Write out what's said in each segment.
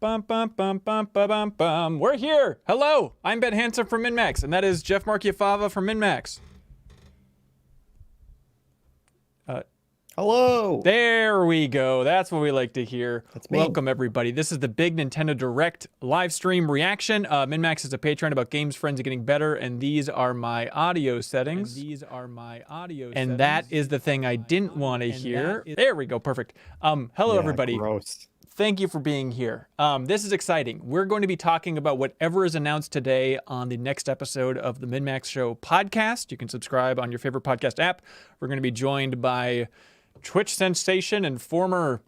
Bum, bum, bum, bum, bum, bum, bum. We're here. Hello, I'm Ben Hansen from MinnMax, and that is Jeff Marchiafava from MinnMax. Hello. There we go. That's what we like to hear. That's me. Welcome, everybody. This is the Big Nintendo Direct live stream reaction. MinnMax is a Patreon about games, friends, and getting better, and these are my audio settings. And that is the thing I didn't want to hear. There we go. Perfect. Hello, everybody. Gross. Thank you for being here. This is exciting. We're going to be talking about whatever is announced today on the next episode of the MinnMax Show podcast. You can subscribe on your favorite podcast app. We're going to be joined by Twitch sensation and former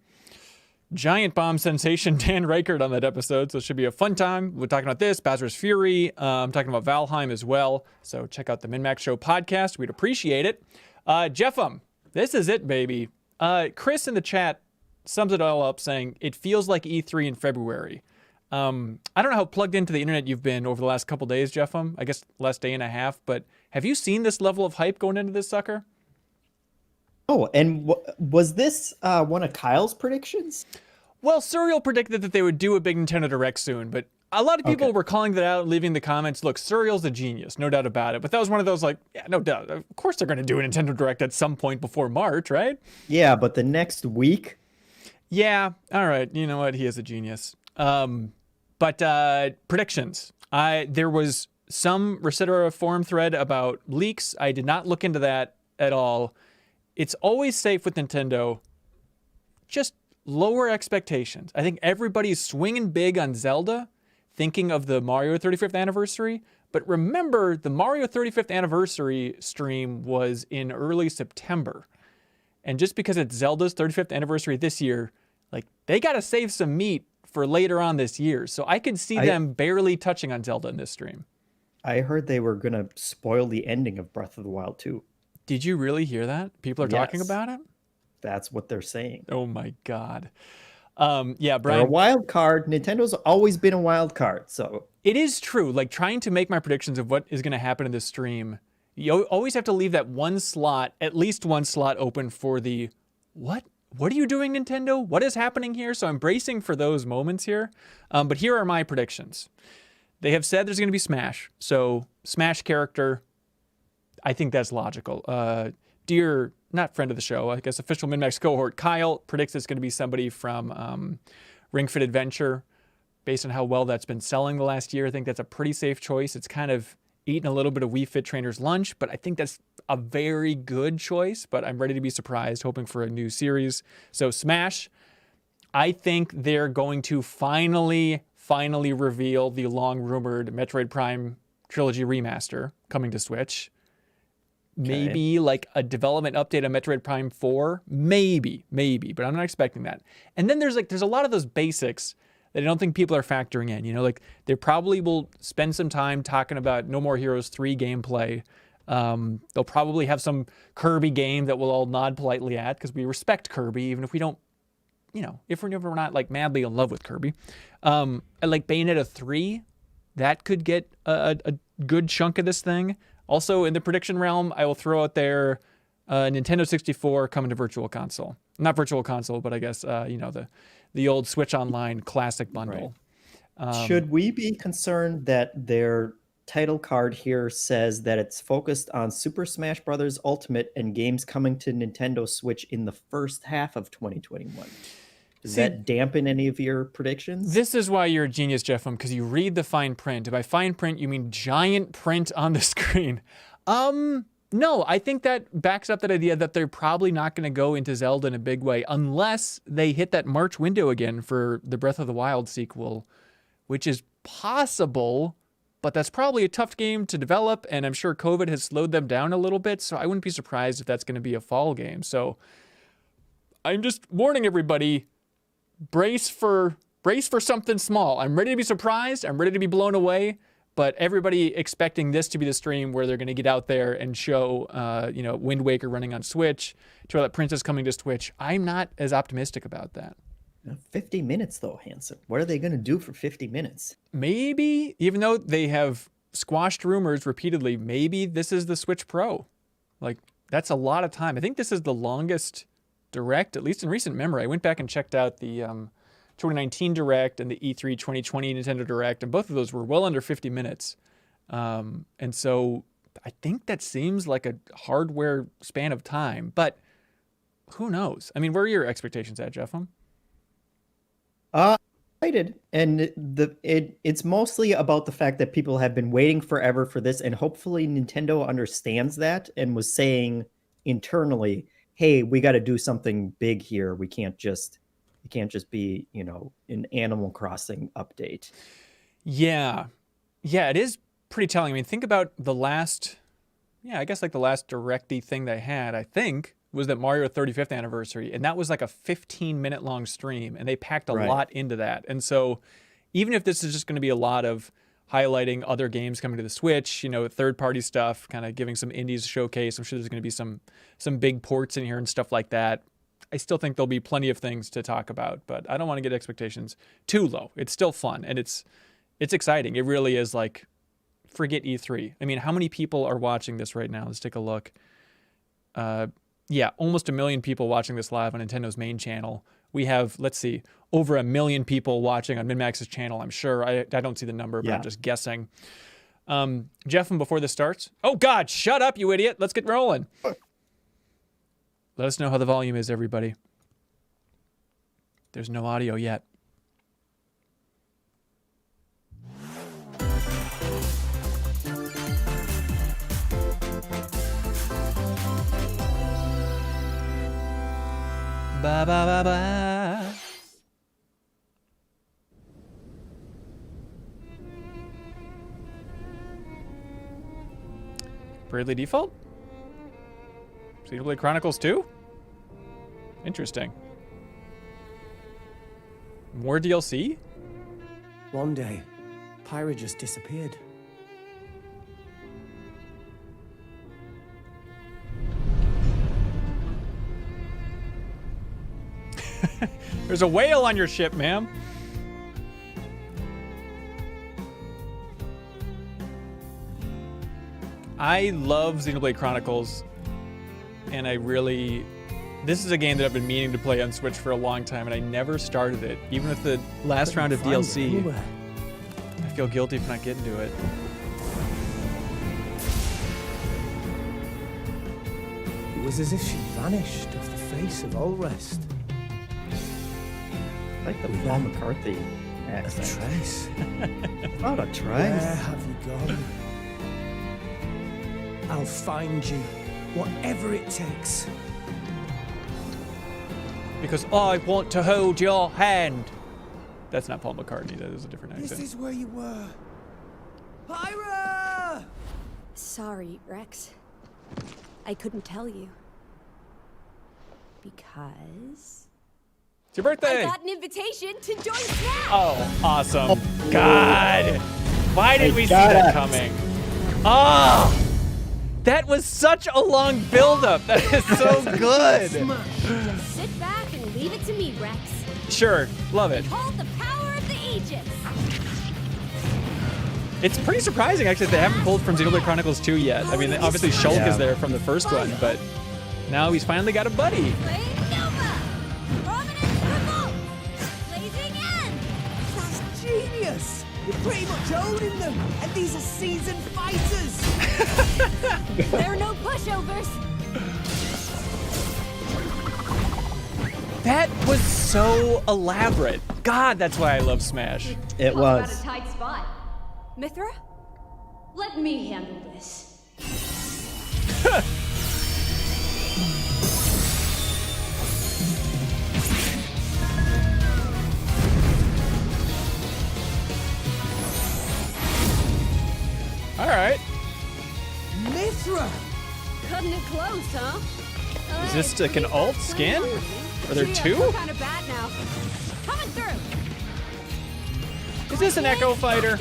Giant Bomb sensation Dan Reichert on that episode, so it should be a fun time. We're talking about this, Bowser's Fury. I'm talking about Valheim as well, so check out the MinnMax Show podcast. We'd appreciate it. Jeffum, this is it, baby. Kris in the chat sums it all up saying, it feels like E3 in February. I don't know how plugged into the internet you've been over the last couple days, Jeffum. I guess last day and a half, but have you seen this level of hype going into this sucker? Oh, and was this one of Kyle's predictions? Well, Suriel predicted that they would do a big Nintendo Direct soon, but a lot of people were calling that out, leaving the comments. Look, Suriel's a genius, no doubt about it. But that was one of those like, yeah, no doubt. Of course they're going to do a Nintendo Direct at some point before March, right? Yeah, but the next week? Yeah, all right. You know what? He is a genius. But predictions. There was some Recitera forum thread about leaks. I did not look into that at all. It's always safe with Nintendo. Just lower expectations. I think everybody's swinging big on Zelda, thinking of the Mario 35th anniversary. But remember, the Mario 35th anniversary stream was in early September. And just because it's Zelda's 35th anniversary this year, like, they got to save some meat for later on this year. So I could see them barely touching on Zelda in this stream. I heard they were going to spoil the ending of Breath of the Wild 2. Did you really hear that? People are talking about it? That's what they're saying. Oh my God. Yeah, Brian. They're a wild card. Nintendo's always been a wild card, so. It is true. Like, trying to make my predictions of what is going to happen in this stream, you always have to leave that one slot, at least one slot open for the, what are you doing, Nintendo? What is happening here? So I'm bracing for those moments here. But here are my predictions. They have said there's going to be Smash. So Smash character, I think that's logical. Dear, not friend of the show, I guess official MinnMax cohort, Kyle predicts it's going to be somebody from Ring Fit Adventure. Based on how well that's been selling the last year, I think that's a pretty safe choice. It's kind of eaten a little bit of Wii Fit Trainer's lunch, but I think that's a very good choice. But I'm ready to be surprised, hoping for a new series. So Smash, I think they're going to finally reveal the long-rumored Metroid Prime Trilogy remaster coming to Switch. Maybe like a development update on Metroid Prime 4. Maybe, but I'm not expecting that. And then there's a lot of those basics that I don't think people are factoring in. You know, like they probably will spend some time talking about No More Heroes 3 gameplay. They'll probably have some Kirby game that we'll all nod politely at because we respect Kirby, even if we don't, you know, if we're not like madly in love with Kirby. Like Bayonetta 3, that could get a good chunk of this thing. Also, in the prediction realm, I will throw out there Nintendo 64 coming to Virtual Console. Not Virtual Console, but I guess, you know, the old Switch Online Classic bundle. Right. Should we be concerned that their title card here says that it's focused on Super Smash Bros. Ultimate and games coming to Nintendo Switch in the first half of 2021? Does that dampen any of your predictions? This is why you're a genius, Jeffum, because you read the fine print. By fine print, you mean giant print on the screen. No, I think that backs up that idea that they're probably not going to go into Zelda in a big way unless they hit that March window again for the Breath of the Wild sequel, which is possible, but that's probably a tough game to develop, and I'm sure COVID has slowed them down a little bit, so I wouldn't be surprised if that's going to be a fall game. So I'm just warning everybody, brace for something small. I'm ready to be surprised. I'm ready to be blown away. But everybody expecting this to be the stream where they're going to get out there and show, you know, Wind Waker running on Switch, Twilight Princess coming to Switch. I'm not as optimistic about that. 50 minutes, though, Hansen. What are they going to do for 50 minutes? Maybe, even though they have squashed rumors repeatedly, maybe this is the Switch Pro. Like, that's a lot of time. I think this is the longest Direct, at least in recent memory. I went back and checked out the 2019 Direct and the E3 2020 Nintendo Direct, and both of those were well under 50 minutes. And so I think that seems like a hardware span of time, but who knows? I mean, where are your expectations at, Jeff? Excited, and it's mostly about the fact that people have been waiting forever for this, and hopefully Nintendo understands that and was saying internally, hey, we got to do something big here. It can't just be, an Animal Crossing update. Yeah, it is pretty telling. I mean, think about the last Directy thing they had, I think, was that Mario 35th anniversary, and that was like a 15-minute long stream, and they packed a lot into that. And so even if this is just going to be a lot of highlighting other games coming to the Switch, third-party stuff, kind of giving some indies showcase, I'm sure there's going to be some big ports in here and stuff like that. I still think there'll be plenty of things to talk about, but I don't want to get expectations too low. It's still fun, and it's exciting. It really is like, forget E3. I mean, how many people are watching this right now? Let's take a look. Yeah, almost 1 million people watching this live on Nintendo's main channel. We have, let's see, over 1 million people watching on MinnMax's channel, I'm sure. I don't see the number, but I'm just guessing. Jeff, and before this starts... Oh, God, shut up, you idiot. Let's get rolling. Let us know how the volume is, everybody. There's no audio yet. Ba ba ba ba. Bravely Default? Xenoblade Chronicles 2? Interesting. More DLC? One day, Pyra just disappeared. There's a whale on your ship, ma'am. I love Xenoblade Chronicles, and this is a game that I've been meaning to play on Switch for a long time, and I never started it. Even with the last round of DLC, I feel guilty for not getting to it. It was as if she vanished off the face of all rest. Like the Paul McCarthy A accent. trace. Not a trace. Where have you gone? I'll find you, whatever it takes. Because I want to hold your hand. That's not Paul McCartney. That is a different accent. This is where you were. Pyra! Sorry, Rex. I couldn't tell you. Because... It's your birthday! I got an invitation to join Smash! Oh, awesome. God! Why did we see that coming? Oh! That was such a long build-up. That is so good. Just sit back and leave it to me, Rex. Sure, love it. Behold the power of the Aegis. It's pretty surprising, actually, that they haven't pulled from Xenoblade Chronicles 2 yet. I mean, obviously Shulk is there from the first one, but now he's finally got a buddy. Flame Nova! Prominence Revolt! Blazing End! That's genius! You're pretty much owning them, and these are seasoned fighters! There are no pushovers! That was so elaborate. God, that's why I love Smash. It Talk was. about a tight spot. Mithra? Let me handle this. All right. Mithra! Cutting it close, huh? Is this like an alt skin? Are there two? Kind of bad now. Coming through. Is this an Echo Fighter?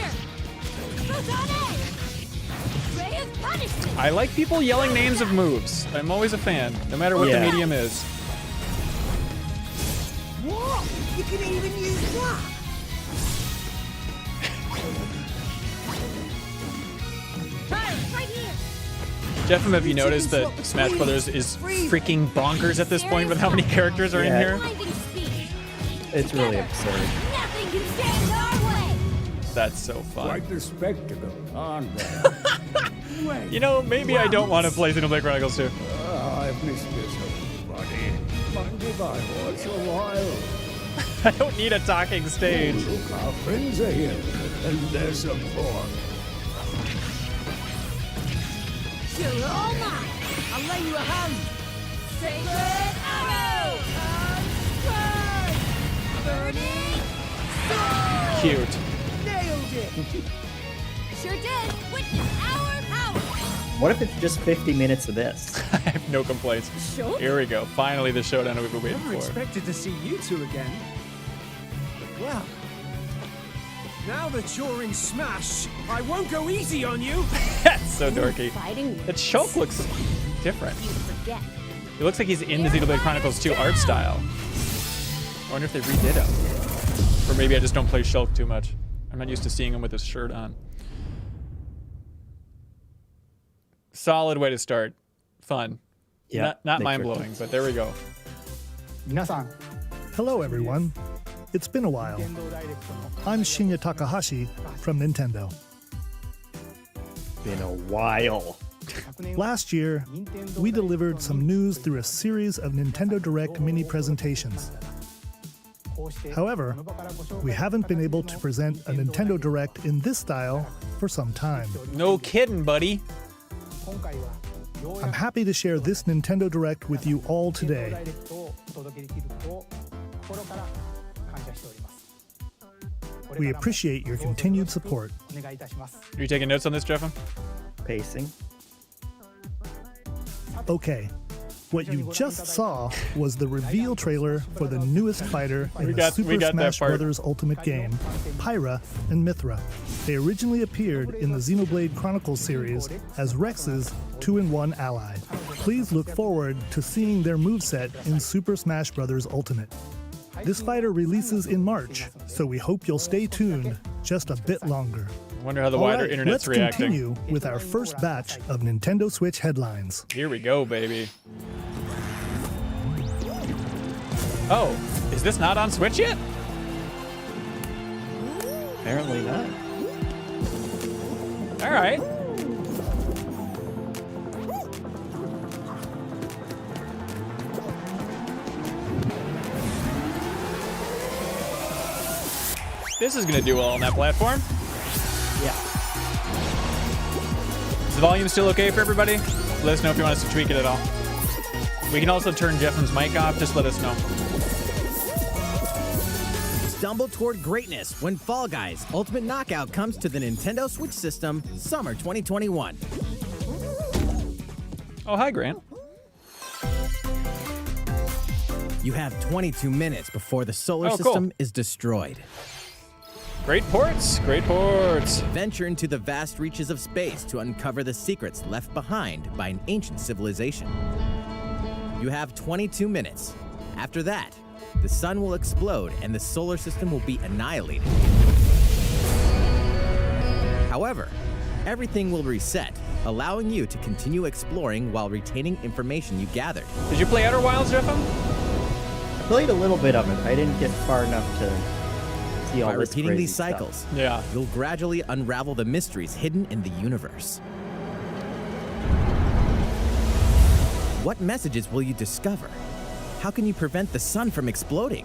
Ray of punishment. I like people yelling names of moves. I'm always a fan, no matter what the medium is. What? You can even use that? Right here. Jeff, have you noticed that Smash Brothers is freaking bonkers at this point with how many characters are in here? Blinding speed. It's really absurd. Nothing can stand our way. That's so fun. Quite the spectacle, aren't they? Wait, You know, maybe I don't want to play Xenoblade Chronicles 2. I've missed this, buddy. Mind if I watch a while? I don't need a talking stage. Look, our friends are here, and there's some pork. You're all mine. I'll lay you a hand. Sacred arrow. Burning sword. Cute. Nailed it. Sure did. Witness our power. What if it's just 50 minutes of this? I have no complaints. Sure. Here we go. Finally, the showdown we've been waiting Never for. expected to see you two again. Well, now that you're in Smash, I won't go easy on you. That's so dorky. Fighting That Shulk looks different. you forget. It looks like he's in the Xenoblade Chronicles 2 art style. I wonder if they redid him. Or maybe I just don't play Shulk too much. I'm not used to seeing him with his shirt on. Solid way to start. Fun. Yeah, Not they mind-blowing, but there we go. Hello, everyone. It's been a while. I'm Shinya Takahashi from Nintendo. Been a while. Last year, we delivered some news through a series of Nintendo Direct mini presentations. However, we haven't been able to present a Nintendo Direct in this style for some time. No kidding, buddy. I'm happy to share this Nintendo Direct with you all today. We appreciate your continued support. Are you taking notes on this, Jeff? Pacing. Okay, what you just saw was the reveal trailer for the newest fighter in the we Super got that Smash part. Bros. Ultimate game, Pyra and Mithra. They originally appeared in the Xenoblade Chronicles series as Rex's 2-in-1 ally. Please look forward to seeing their moveset in Super Smash Bros. Ultimate. This fighter releases in March, so we hope you'll stay tuned just a bit longer. Wonder how the All wider right, internet's let's reacting. continue with our first batch of Nintendo Switch headlines. Here we go, baby. Oh, is this not on Switch yet? Apparently not. All right. This is gonna do well on that platform. Yeah. Is the volume still okay for everybody? Let us know if you want us to tweak it at all. We can also turn Jeffrem's mic off. Just let us know. Stumble toward greatness when Fall Guys Ultimate Knockout comes to the Nintendo Switch system summer 2021. Oh, hi, Grant. You have 22 minutes before the solar Oh, cool. system is destroyed. Great ports. Great ports. Venture into the vast reaches of space to uncover the secrets left behind by an ancient civilization. You have 22 minutes. After that, the sun will explode and the solar system will be annihilated. However, everything will reset, allowing you to continue exploring while retaining information you gathered. Did you play Outer Wilds, Jeffrem? I played a little bit of it. I didn't get far enough to see all By this repeating crazy these stuff. cycles, Yeah. you'll gradually unravel the mysteries hidden in the universe. What messages will you discover? How can you prevent the sun from exploding?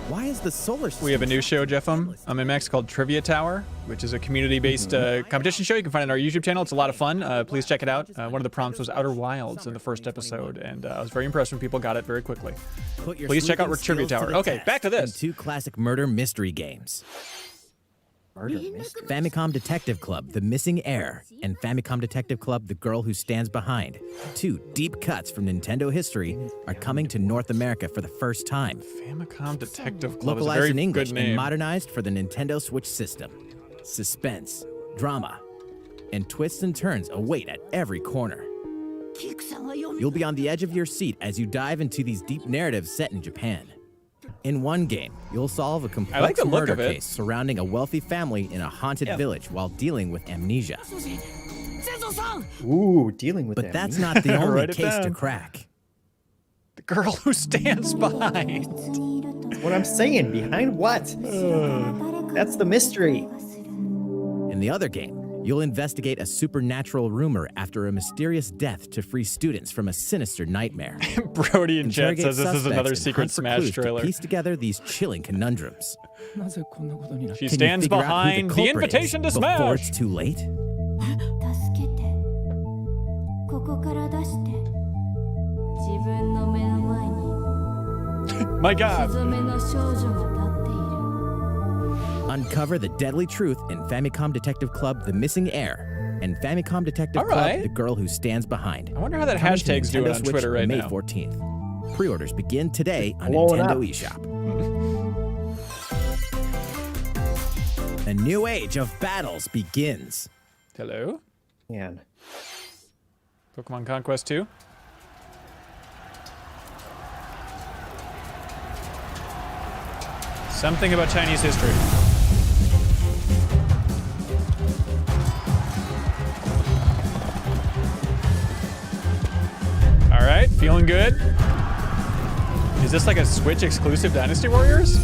Why is the solar system... We have a new show, Jeffrem, on MinnMax called Trivia Tower, which is a community-based competition show. You can find it on our YouTube channel. It's a lot of fun. Please check it out. One of the prompts was Outer Wilds in the first episode, and I was very impressed when people got it very quickly. Put your Please check out sleuthing Trivia skills to Tower. the Okay, test back to this. in two classic murder mystery games. Murder mystery. Famicom Detective Club, The Missing Heir, and Famicom Detective Club, The Girl Who Stands Behind. Two deep cuts from Nintendo history are coming to North America for the first time. Famicom Detective Club is a Localized very in English good and name. modernized for the Nintendo Switch system. Suspense, drama, and twists and turns await at every corner. You'll be on the edge of your seat as you dive into these deep narratives set in Japan. In one game, you'll solve a I like complex the look murder of it. case surrounding a wealthy family in a haunted village while dealing with amnesia. Ooh, dealing with But that. that's not the only Write it case to down. crack. The Girl Who Stands Behind. What I'm saying, behind what? That's the mystery. In the other game, you'll investigate a supernatural rumor after a mysterious death to free students from a sinister nightmare. Brody in chat Interrogate says this is suspects another and secret hunt for Smash clues to trailer. piece together these chilling conundrums. She Can you stands figure out who behind the culprit invitation to is before Smash. it's too late? 助けてここから出して自分の目の前に My God. スズメの少女が立っている Uncover the deadly truth in Famicom Detective Club The Missing Heir and Famicom Detective All right. Club The Girl Who Stands Behind. I wonder how that Coming to hashtag's doing Nintendo on Switch Twitter right May now. 14th. Pre-orders begin today on Blowing Nintendo up. eShop. A new age of battles begins. Hello? Man. Pokemon Conquest 2. Something about Chinese history. All right, feeling good. Is this like a Switch exclusive Dynasty Warriors?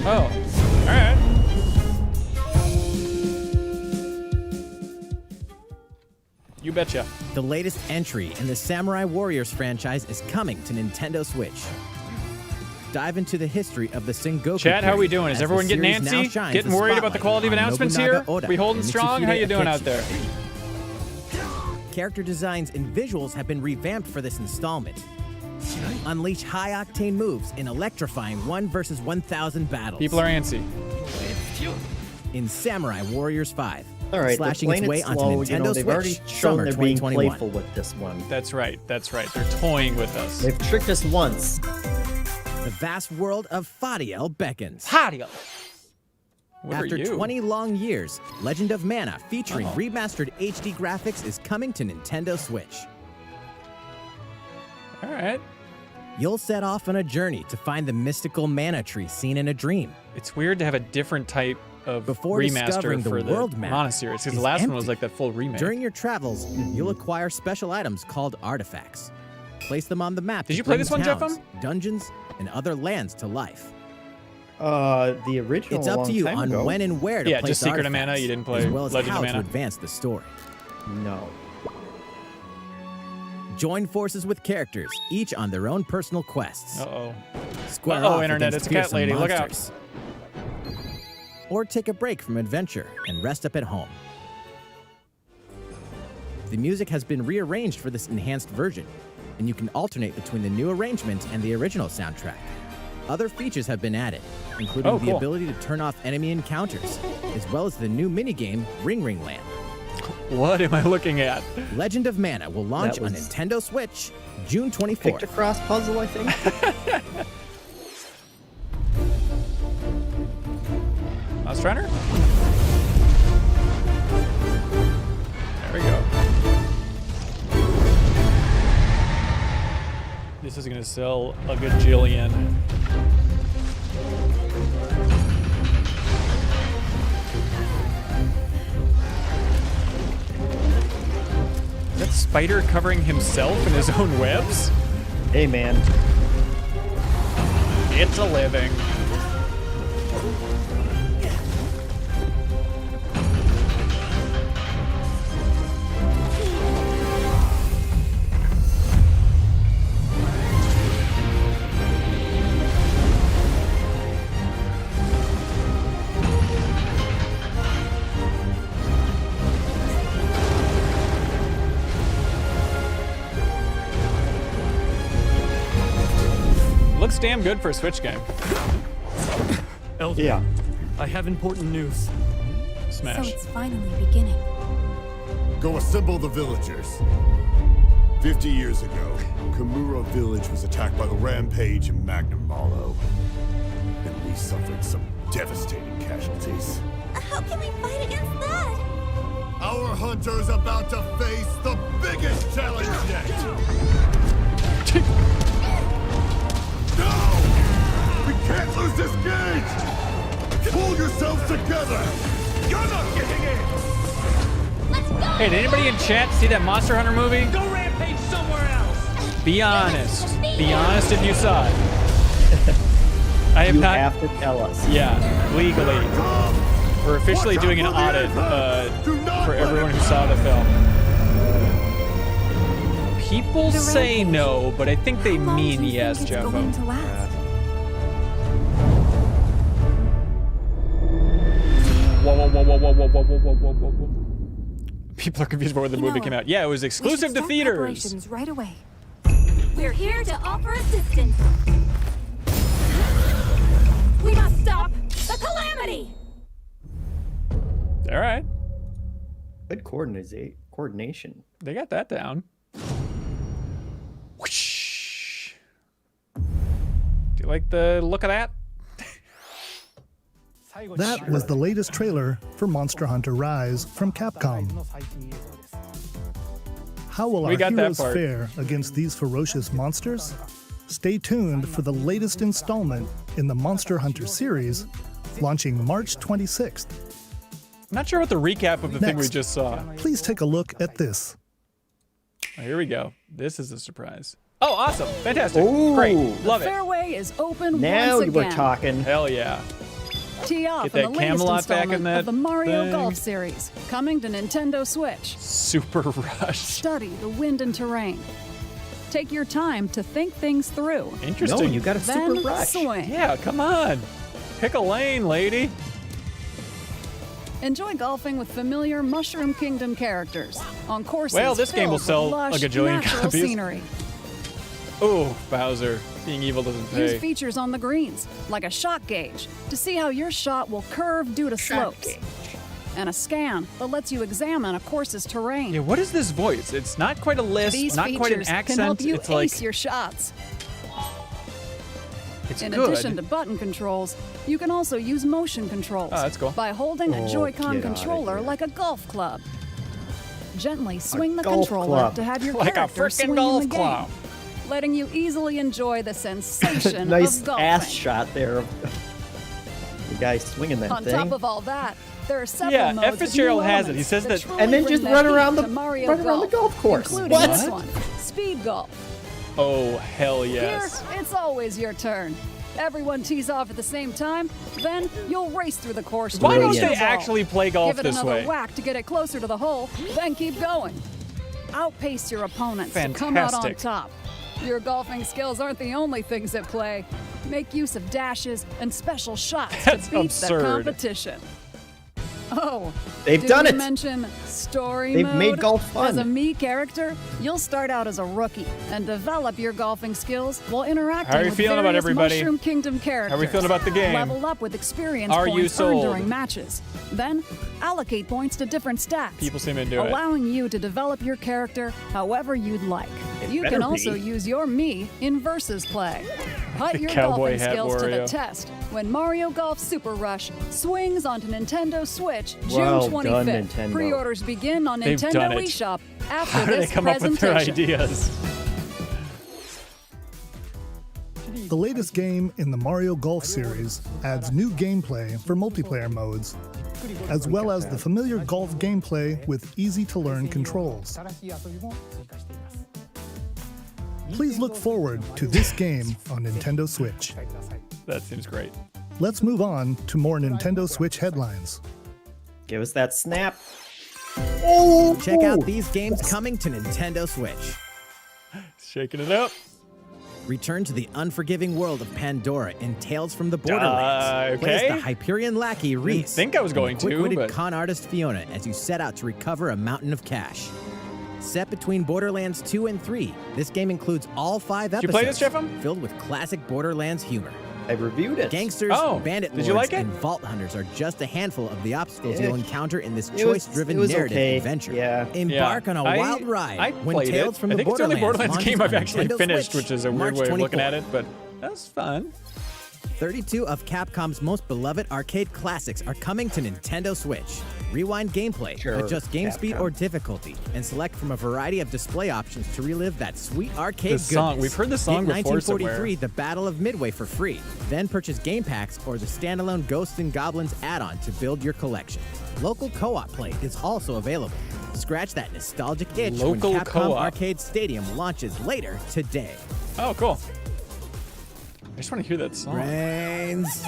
Oh, all right. You betcha. The latest entry in the Samurai Warriors franchise is coming to Nintendo Switch. Dive into the history of the Sengoku. Chat, how we period doing? Is as the everyone getting series now antsy? shines Getting the worried about the spotlight quality of on announcements Nobunaga here? Oda We holding and strong? How Mitsuhide you doing out Akechi. there? Character designs and visuals have been revamped for this installment. Unleash high-octane moves in electrifying 1 versus 1,000 battles. People are antsy. In Samurai Warriors 5. All right, they're slashing playing its way it onto slow. Nintendo You know, they've Switch already shown summer they're being 2021. playful with this one. That's right. That's right. They're toying with us. They've tricked us once. The vast world of Fadiel beckons. Hadio. What After are you? 20 long years, Legend of Mana featuring remastered HD graphics is coming to Nintendo Switch. All right. You'll set off on a journey to find the mystical mana tree seen in a dream. It's weird to have a different type of Before remaster discovering the for the world map Mana series, because the is last one was empty. like that full remake. During your travels, you'll acquire special items called artifacts. Place them on the map. Did to you play bring this one, towns, Jeffem? dungeons, and other lands to life. The original. It's up to you time on ago. when and where to Yeah, place just Secret of artifacts, Mana, you didn't play as well as Legend how of to Mana? advance the story. No. Join forces with characters, each on their own personal quests. Uh-oh. Square Uh-oh, off Internet, against it's a cat fearsome lady, look out. monsters. Or take a break from adventure and rest up at home. The music has been rearranged for this enhanced version, and you can alternate between the new arrangement and the original soundtrack. Other features have been added, including Oh, the cool. ability to turn off enemy encounters, as well as the new minigame Ring Ring Land. What am I looking at? Legend of Mana will launch That on was- Nintendo Switch June 24th. Picture cross puzzle, I think. Mouse Runner? There we go. This is gonna sell a gajillion. Is that Spider covering himself in his own webs? Hey, man. It's a living. Looks damn good for a Switch game. Elder, Yeah. I have important news. So Smash. it's finally beginning. Go assemble the villagers. 50 years ago, Kamura village was attacked by the Rampage and Magnum Malo. And we suffered some devastating casualties. How can we fight against that? Our hunter's about to face the biggest challenge yet! No! We can't lose this gauge! Pull yourselves together! You're not getting in! Let's go! Hey, did anybody in chat see that Monster Hunter movie? Go rampage somewhere else! Be honest. Be honest if you saw it. I have You not. have to tell us. Yeah, legally. We're officially doing an audit for everyone who saw the film. People say no, but I think they mean yes, Jeffo. Whoa. People are confused about when the movie came out. Yeah, it was exclusive to theaters. Right away. We're here to offer assistance. We must stop the calamity. All right. Good coordination. They got that down. Whoosh. Do you like the look of that? That was the latest trailer for Monster Hunter Rise from Capcom. How will our got that heroes part. fare against these ferocious monsters? Stay tuned for the latest installment in the Monster Hunter series, launching March 26th. I'm not sure what the recap of the thing we Next. just saw. Please take a look at this. Oh, here we go. This is a surprise. Oh, awesome. Fantastic. Ooh. Great. Love it. Fairway is open Now once we're again. talking. Hell yeah. Tee off Get on that the latest Camelot back in installment that of the Mario thing. Golf series, coming to Nintendo Switch. Super rush. Study the wind and terrain. Take your time to think things through. Interesting. No, you got a Then super rush. swing. Yeah, come on. Pick a lane, lady. Enjoy golfing with familiar Mushroom Kingdom characters on courses Well, this game will filled sell with lush, a gajillion natural copies. scenery. Oh, Bowser. Being evil doesn't Use pay. features on the greens, like a shot gauge, to see how your shot will curve due to slopes. And a scan that lets you examine a course's terrain. Yeah, what is this voice? It's not quite a lisp, These not features quite an accent. can help you it's ace like your shots. it's In good. addition to button controls, you can also use motion controls Oh, that's cool. by holding a Oh, Joy-Con get outta controller here. like a golf club. Gently swing the golf controller club. to have your Like a character frickin' swing in golf the game, club. letting you easily enjoy the sensation Nice of golfing. ass shot there of the guy swinging that On thing. top of all that, there are several Yeah, modes F. with Fitzgerald new has it. He elements says that- truly And then bring just the run heat around to the Mario run around the golf course. including What? this one, speed golf. Oh, hell yes. Here, it's always your turn. Everyone tees off at the same time, then you'll race through the course. Why to don't reach they the ball. actually play golf Give it this another way? whack to get it closer to the hole, then keep going. Outpace your opponents to come out on Fantastic. top. Your golfing skills aren't the only things at play. Make use of dashes and special shots That's to beat absurd. the competition. Oh, They've did done we it. mention story They've mode? made golf fun. As a Mii character, you'll start out as a rookie and develop your golfing skills while interacting How are you with feeling about various everybody? Mushroom Kingdom characters. How are we feeling about the game? Level up with experience Are you points earned sold? during matches. Then allocate points to different stats. People seem into it. allowing you to develop your character however you'd like. You better can also be. use your Mii in versus play. Put your Cowboy golfing hat skills to the Wario. test when Mario Golf Super Rush swings onto Nintendo Switch June Well 25th. done, Nintendo. Pre-orders begin on They've done Nintendo it. eShop after How do they this come up with their presentation. ideas? The latest game in the Mario Golf series adds new gameplay for multiplayer modes, as well as the familiar golf gameplay with easy-to-learn controls. Please look forward to this game on Nintendo Switch. That seems great. Let's move on to more Nintendo Switch headlines. Give us that snap. Check out these games coming to Nintendo Switch. Shaking it up. Return to the unforgiving world of Pandora in Tales from the Borderlands. Play okay. as the Hyperion lackey Didn't Reese. think I was going and to, quick-witted but con artist Fiona as you set out to recover a mountain of cash. Set between Borderlands 2 and 3, this game includes all 5 you episodes play this, Jeffem? filled with classic Borderlands humor. I reviewed it. Gangsters, Oh, bandit did you lords, like it? and vault hunters are just a handful of the obstacles Yeah. you'll encounter in this It was- choice-driven it was narrative okay. adventure. Yeah. Embark on a wild ride I when played Tales it. from I the think it's the only Borderlands Borderlands launches game I've on actually Nintendo finished, Switch, which is a weird March way of looking 24th. at it, but that's fun. 32 of Capcom's most beloved arcade classics are coming to Nintendo Switch. Rewind gameplay, adjust game speed or difficulty, and select from a variety of display options to relive that sweet arcade goodness. Song. We've heard the song Hit before 1943, somewhere. The Battle of Midway for free. Then purchase game packs or the standalone Ghosts and Goblins add-on to build your collection. Local co-op play is also available. Scratch that nostalgic itch Local when Capcom co-op. Arcade Stadium launches later today. Oh, cool. I just want to hear that song. Brains.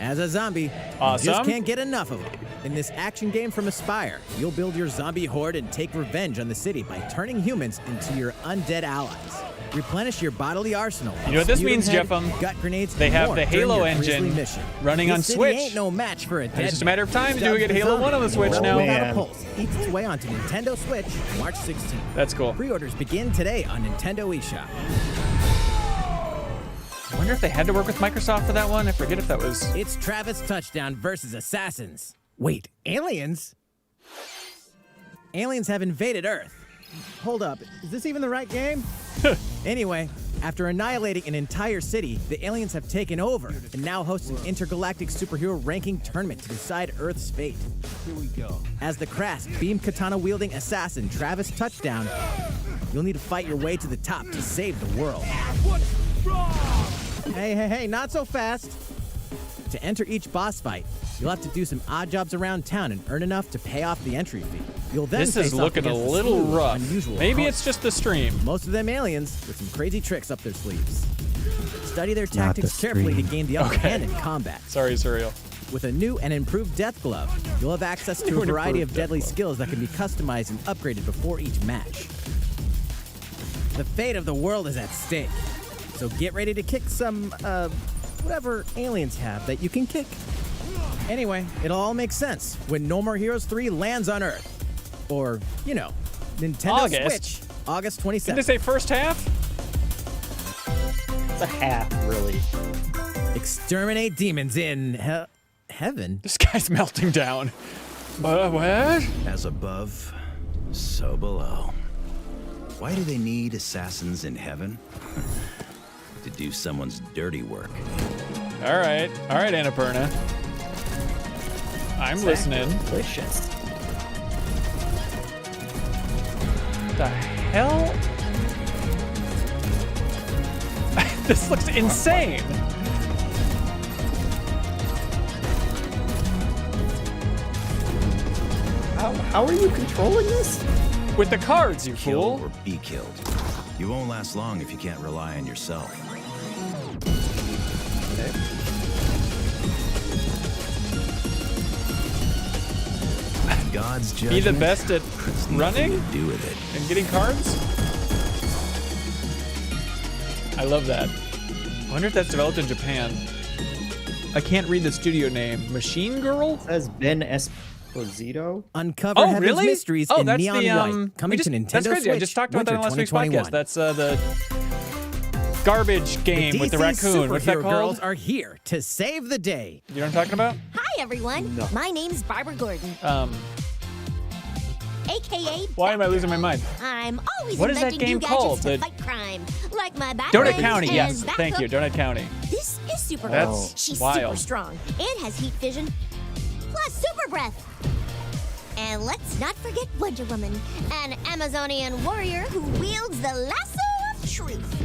As a zombie, Awesome. you just can't get enough of them. In this action game from Aspire, you'll build your zombie horde and take revenge on the city by turning humans into your undead allies. Replenish your bodily arsenal. You know what this Sputum means, head, Jeffem? Gut grenades. They and have more the during Halo your grisly engine mission. running This on city Switch. Ain't no match for a dead It's just a matter of time till we get Stuff Halo the 1 on the zombie Switch horde now. without a pulse eats its way onto Nintendo Switch March 16th. That's cool. Pre-orders begin today on Nintendo eShop. I wonder if they had to work with Microsoft for that one. I forget if that was... It's Travis Touchdown versus Assassins. Wait, aliens? Aliens have invaded Earth. Hold up, is this even the right game? Anyway, after annihilating an entire city, the aliens have taken over and now host an intergalactic superhero ranking tournament to decide Earth's fate. Here we go. As the crass, beam katana-wielding assassin Travis Touchdown, you'll need to fight your way to the top to save the world. Hey, not so fast. To enter each boss fight, you'll have to do some odd jobs around town and earn enough to pay off the entry fee. You'll then This face is off looking a against little slew of rough. unusual Maybe opponents. it's just the stream. Most of them aliens with some crazy tricks up their sleeves. Study their tactics the carefully to stream. gain the upper Okay. hand in combat. Sorry, Surreal. With a new and improved Death Glove, you'll have access to New a and variety of improved Death deadly Glove. skills that can be customized and upgraded before each match. The fate of the world is at stake, so get ready to kick some, whatever aliens have that you can kick. Anyway, it'll all make sense when No More Heroes 3 lands on Earth. Or, you know, Nintendo August. Switch, August Didn't 27th. they say first half? It's a half, really. Exterminate demons in heaven. This guy's melting down. What? As above, so below. Why do they need assassins in heaven? To do someone's dirty work. All right, Annapurna. I'm listening. Delicious. What the hell? This looks insane. How are you controlling this? With the cards, you Kill fool. or be killed. You won't last long if you can't rely on yourself. God's Be judgment the best at has nothing running to do with it. and getting cards? I love that. I wonder if that's developed in Japan. I can't read the studio name. Machine Girl? It says Ben Esposito. Uncover Oh, Heaven's really? mysteries Oh, in that's neon the white. Coming to Nintendo That's crazy. Switch. I just talked about that on winter last week's 2021. podcast. That's the garbage game with the DC raccoon. What's that superhero called? girls are here to save the day. You know what I'm talking about? Hi, everyone. No. My name's Barbara Gordon, aka. Why am I losing my mind? I'm always What is that inventing game new gadgets called? to The- fight crime, like my back Donut legs County, and yes. back Thank you, hook. Donut County. This is Supergirl. That's She's wild. super strong and has heat vision, plus super breath. And let's not forget Wonder Woman, an Amazonian warrior who wields the lasso of truth.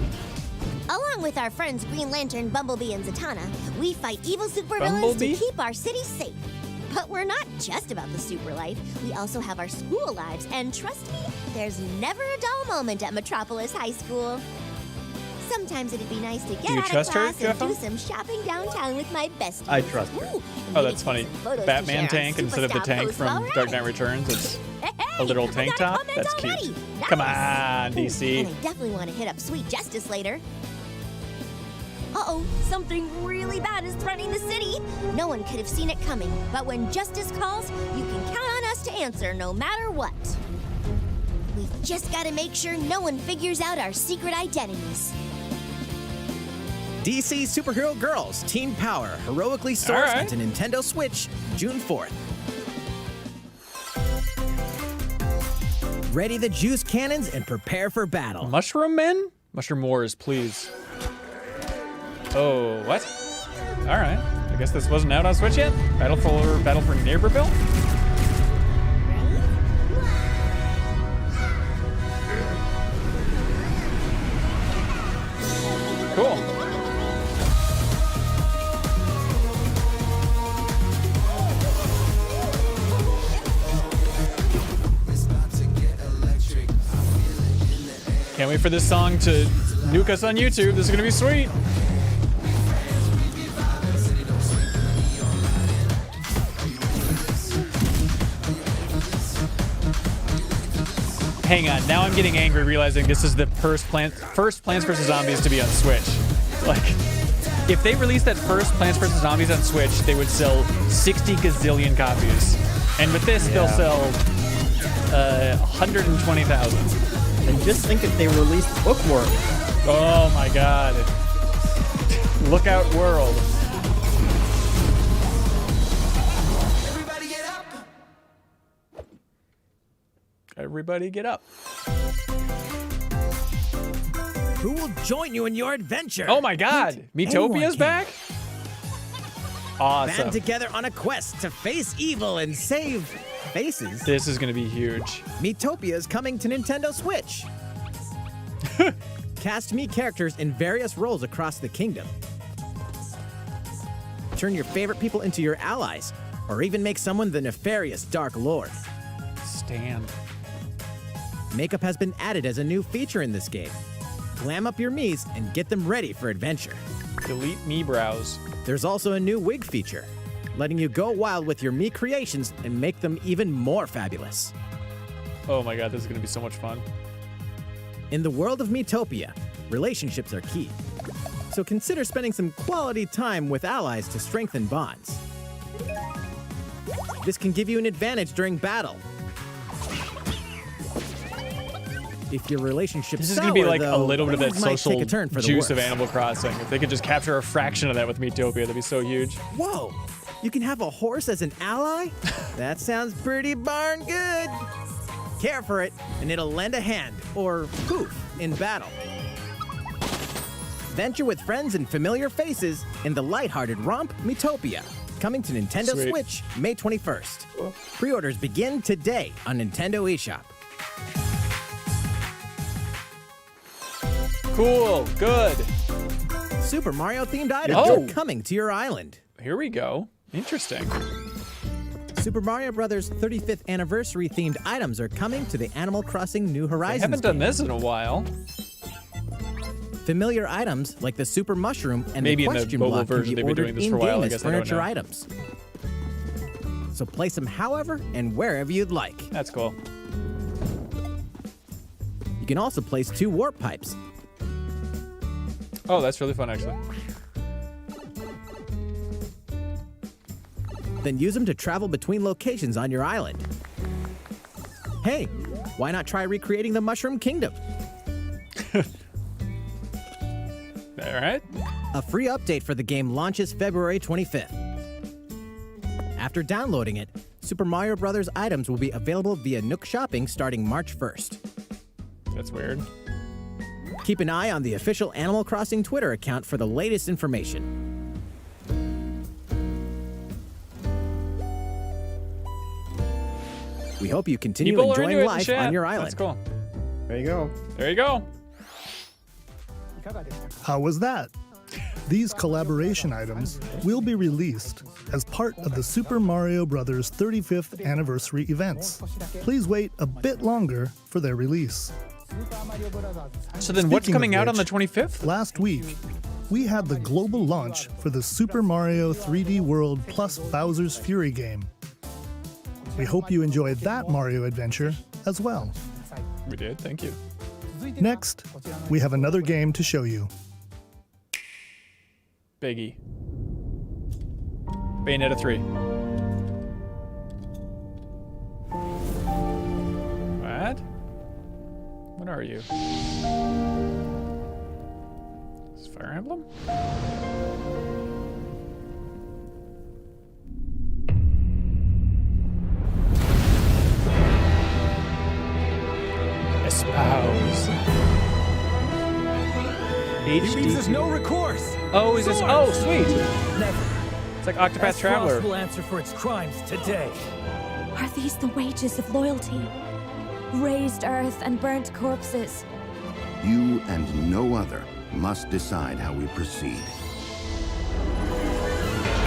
Along with our friends Green Lantern, Bumblebee, and Zatanna, we fight evil supervillains to Bumblebee? keep our city safe. But we're not just about the super life. We also have our school lives, and trust me, there's never a dull moment at Metropolis High School. Sometimes it'd be nice to get Do you out of trust her, class and do Jeffem? some shopping downtown with my besties. I trust her. Ooh, Oh, that's funny. some photos to Batman share on tank instead of the Superstar tank Post from while Dark we're Knight at it. Returns. It's Hey, a little I tank got a top. comment That's already. cute. Nice. Come on, Ooh, DC. and I definitely want to hit up Sweet Justice later. Uh-oh, something really bad is threatening the city. No one could have seen it coming, but when justice calls, you can count on us to answer no matter what. We've just got to make sure no one figures out our secret identities. DC Superhero Girls Teen Power heroically sourced All right. onto Nintendo Switch June 4th. Ready the juice cannons and prepare for battle. Mushroom Men? Mushroom Wars, please. Oh, what? All right. I guess this wasn't out on Switch yet. Battle for Neighborville. Cool. Can't wait for this song to nuke us on YouTube. This is gonna be sweet. Hang on, now I'm getting angry realizing this is the first Plants vs. Zombies to be on Switch. Like, if they released that first Plants vs. Zombies on Switch, they would sell 60 gazillion copies. And with this, they'll sell 120,000. And just think if they released Bookworm. Oh my god. Lookout World. Everybody get up. Who will join you in your adventure? Oh my god. Miitopia's back? Awesome. Band together on a quest to face evil and save faces. This is going to be huge. Miitopia is coming to Nintendo Switch. Cast me characters in various roles across the kingdom. Turn your favorite people into your allies, or even make someone the nefarious Dark Lord. Stand. Makeup has been added as a new feature in this game. Glam up your Miis and get them ready for adventure. Delete Mii brows. There's also a new wig feature, letting you go wild with your Mii creations and make them even more fabulous. Oh my god, this is going to be so much fun. In the world of Miitopia, relationships are key. So consider spending some quality time with allies to strengthen bonds. This can give you an advantage during battle. If your relationship This is going to be like though, a little bit of that things might social take a turn for the juice of worse. Animal Crossing. If they could just capture a fraction of that with Miitopia, that'd be so huge. Whoa! You can have a horse as an ally? That sounds pretty darn good. Care for it, and it'll lend a hand, or poof, in battle. Venture with friends and familiar faces in the lighthearted romp Miitopia, coming to Nintendo Sweet. Switch May 21st. Pre-orders begin today on Nintendo eShop. Cool. Good. Super Mario themed items Oh. are coming to your island. Here we go. Interesting. Super Mario Bros. 35th anniversary themed items are coming to the Animal Crossing New I Horizons haven't done game. this in a while. Familiar items like the Super Mushroom and Maybe the in the Question mobile Block can version be they've been doing ordered this for a while. in-game I as guess I don't furniture know. items. So place them however and wherever you'd like. That's cool. You can also place 2 warp pipes. Oh, that's really fun, actually. Then use them to travel between locations on your island. Hey, why not try recreating the Mushroom Kingdom? All right. A free update for the game launches February 25th. After downloading it, Super Mario Bros. Items will be available via Nook Shopping starting March 1st. That's weird. Keep an eye on the official Animal Crossing Twitter account for the latest information. We hope you continue People are into enjoying it in life chat. on your island. That's cool. There you go. There you go. How was that? These collaboration items will be released as part of the Super Mario Bros. 35th anniversary events. Please wait a bit longer for their release. So then what's Speaking of coming out on the which, 25th? Last week, we had the global launch for the Super Mario 3D World plus Bowser's Fury game. We hope you enjoyed that Mario adventure as well. We did. Thank you. Next, we have another game to show you. Biggie. Bayonetta 3. What? What are you? Is this Fire Emblem? Espouse. He leaves us no recourse. Oh, is this? Oh, sweet. Never. It's like Octopath Traveler. will answer for its crimes today. Are these the wages of loyalty? Raised earth and burnt corpses. You and no other must decide how we proceed.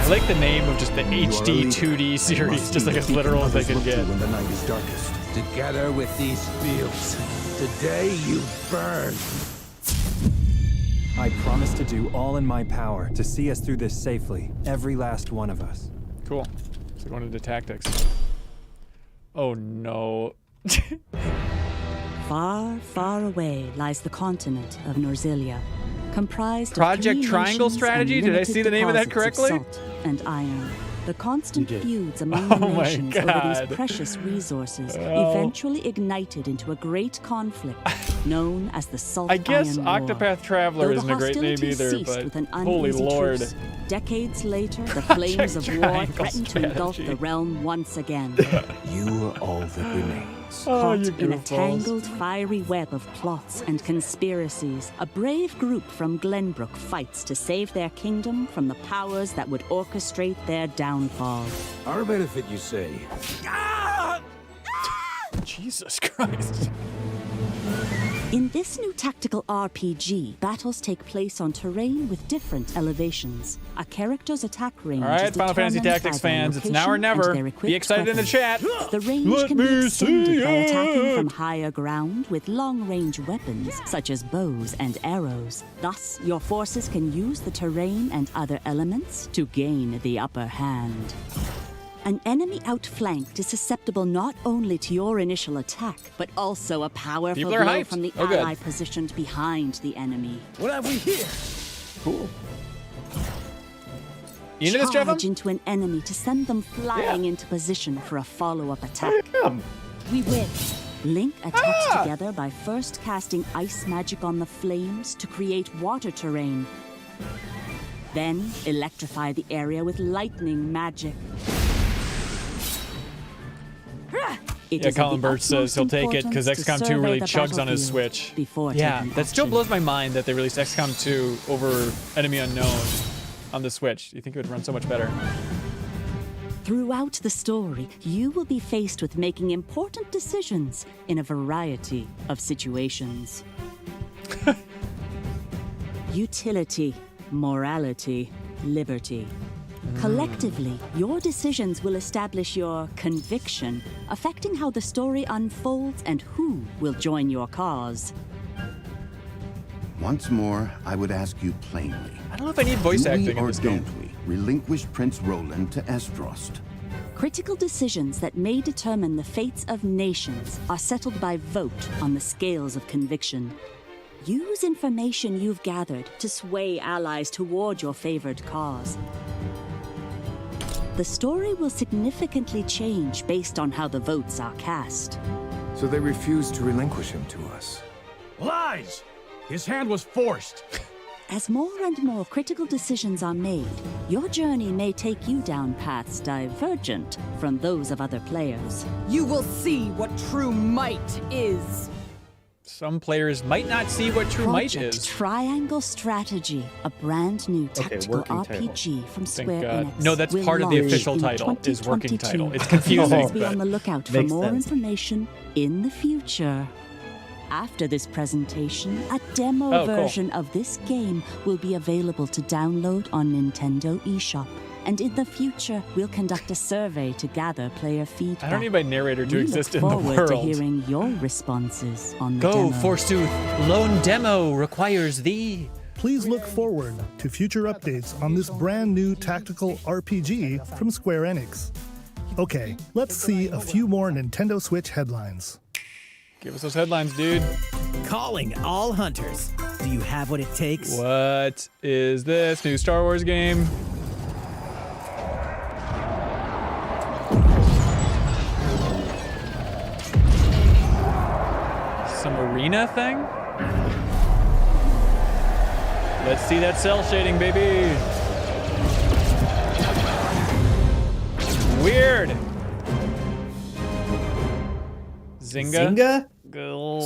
I like the name of just the HD 2D series, just like as literal as they can get. When the night is darkest. Together with these fields, today you burn. I promise to do all in my power to see us through this safely, every last one of us. Cool. So going into tactics. Oh no. Far, far away lies the continent of Norzilia, comprised Project of 3 Triangle nations Strategy? and Did I limited see the name of that deposits correctly? Salt and iron. The constant feuds among Oh the my nations over God. these precious resources Oh. eventually ignited into a great conflict known as the Salt I guess Iron War. Octopath Traveler Though isn't the a great name hostilities either, ceased but with an holy uneasy lord. truce, decades later, the flames of war Triangle threatened to engulf strategy. the realm once again. You are all that remains. Oh, Caught you in a goofballs. tangled, fiery web of plots and conspiracies, a brave group from Glenbrook fights to save their kingdom from the powers that would orchestrate their downfall. Our benefit, you say? Jesus Christ. In this new tactical RPG, battles take place on terrain with different elevations. A character's attack range All right, is Final Fantasy determined Tactics by their fans, it's now or location and never. their Be equipped excited in the weapons. chat. The range Let can be me extended see by attacking it. from higher ground with long-range weapons such as bows and arrows. Thus, your forces can use the terrain and other elements to gain the upper hand. An enemy outflanked is susceptible not only to your initial attack, but also a powerful People are blow hyped. from the Oh, good. ally positioned behind the enemy. What have we here? Cool. You into this, Jeff? Charge into an enemy to send them flying into position for a follow-up attack. We win. Link attacks together by first casting ice magic on the flames to create water terrain. Then electrify the area with lightning magic. It Yeah, is of Colin the Birch says he'll take it because utmost XCOM 2 importance to really survey the chugs on his battlefield Switch. before Yeah, taking that still action. blows my mind that they released XCOM 2 over Enemy Unknown on the Switch. You think it would run so much better? Throughout the story, you will be faced with making important decisions in a variety of situations. Utility, morality, liberty. Collectively, your decisions will establish your conviction, affecting how the story unfolds and who will join your cause. Once more, I would ask you plainly. I don't know if I need voice Do acting in or this game. don't we relinquish Prince Roland to Estrost? Critical decisions that may determine the fates of nations are settled by vote on the scales of conviction. Use information you've gathered to sway allies toward your favored cause. The story will significantly change based on how the votes are cast. So they refused to relinquish him to us. Lies! His hand was forced. As more and more critical decisions are made, your journey may take you down paths divergent from those of other players. You will see what true might is. Some players might not see what true might Project is. Triangle Strategy, a brand new tactical working title. RPG from Thank Square God. Enix. No, that's will part of the launch official in title, is working 2022. title. It's confusing, Please be on the lookout for Makes more sense. information in the future. After this presentation, a demo Oh, cool. version of this game will be available to download on Nintendo eShop. And in the future, we'll conduct a survey to gather player feedback. I don't need my narrator to We exist look in the forward to world. hearing your responses on the Go, demo. forsooth. Lone demo requires thee. Please look forward to future updates on this brand new tactical RPG from Square Enix. Okay, let's see a few more Nintendo Switch headlines. Give us those headlines, dude. Calling all hunters. Do you have what it takes? What is this new Star Wars game? Some arena thing? Let's see that cell shading, baby. Weird. Zynga?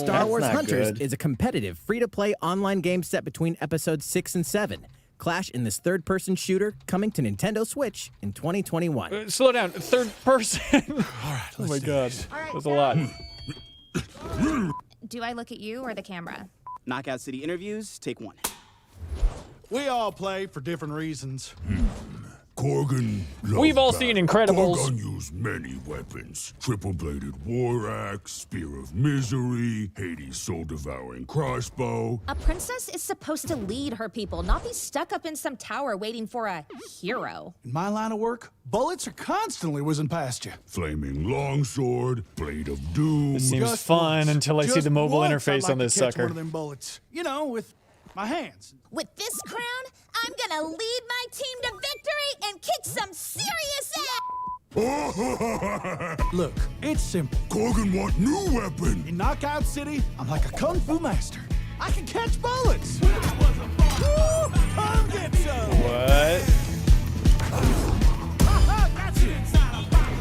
Star Wars not Hunters good. is a competitive, free-to-play online game set between episodes 6 and 7. Clash in this third-person shooter coming to Nintendo Switch in 2021. Slow down. Third person. All right, oh my god. All right, That's a lot. Do I look at you or the camera? Knockout City interviews, take 1. We all play for different reasons. Corgan We've all seen Incredibles. Corgan used many weapons. Triple-bladed war axe, spear of misery, Hades' soul-devouring crossbow. A princess is supposed to lead her people, not be stuck up in some tower waiting for a hero. In my line of work, bullets are constantly whizzing past you. Flaming longsword, blade of doom. This seems fun until I see the mobile interface on this sucker. One of them bullets, you know, with my hands. With this crown, I'm gonna lead my team to victory and kick some serious ass! Look, it's simple. Corgan want new weapon. In Knockout City, I'm like a kung fu master. I can catch bullets. Come get some. What?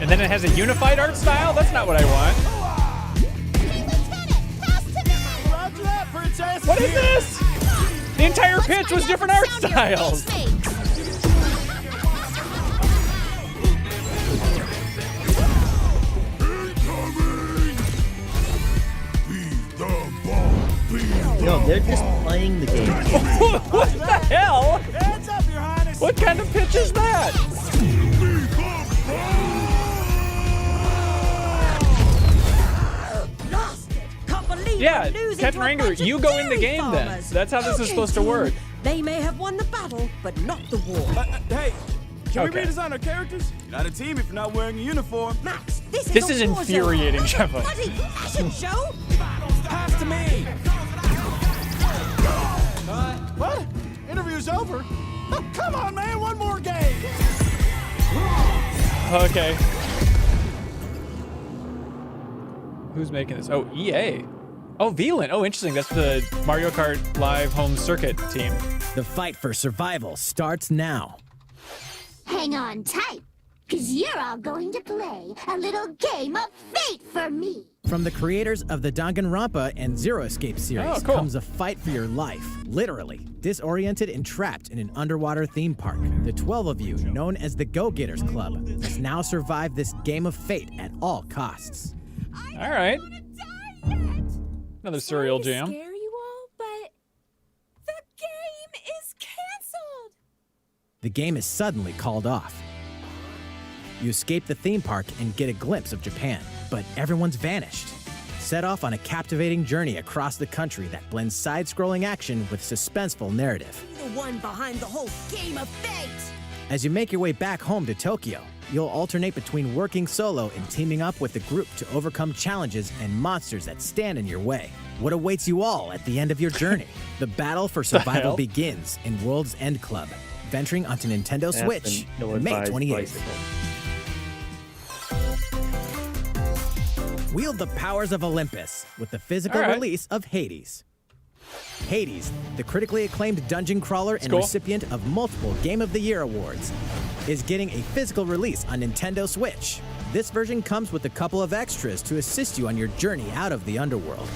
And then it has a unified art style? That's not what I want. Hey, Lieutenant, pass to me! Roger that, princess. What is this? The entire pitch was different art styles. No, they're just playing the game. What the hell? Hands up, Your Highness. What kind of pitch is that? Yeah, Captain Ranger, you go in the game then. That's how this is supposed to work. They may have won the battle, but not the war. Hey, can we Okay. redesign our characters? You're not a team if you're not wearing a uniform. Max, this This is is a war zone. infuriating, What a Shepard. bloody fashion show! Pass to me. What? Interview's over? Oh, come on, man, one more game. Okay. Who's making this? Oh, EA. Oh, Velan. Oh, interesting. That's the Mario Kart Live Home Circuit team. The fight for survival starts now. Hang on tight, because you're all going to play a little game of fate for me. From the creators of the Danganronpa and Zero Escape series Oh, cool. comes a fight for your life. Literally, disoriented and trapped in an underwater theme park. The 12 of you, known as the Go-Getters Club, must now survive this game of fate at all costs. All right. Another Surreal Jam. Scare you all, but the game is canceled. The game is suddenly called off. You escape the theme park and get a glimpse of Japan, but everyone's vanished. Set off on a captivating journey across the country that blends side-scrolling action with suspenseful narrative. The one behind the whole game of fate. As you make your way back home to Tokyo, you'll alternate between working solo and teaming up with the group to overcome challenges and monsters that stand in your way. What awaits you all at the end of your journey? The battle for survival begins in World's End Club, venturing onto Nintendo Switch May 28th. Wield the powers of Olympus with the physical release of Hades. Hades, the critically acclaimed dungeon crawler and cool. recipient of multiple Game of the Year awards, is getting a physical release on Nintendo Switch. This version comes with a couple of extras to assist you on your journey out of the underworld.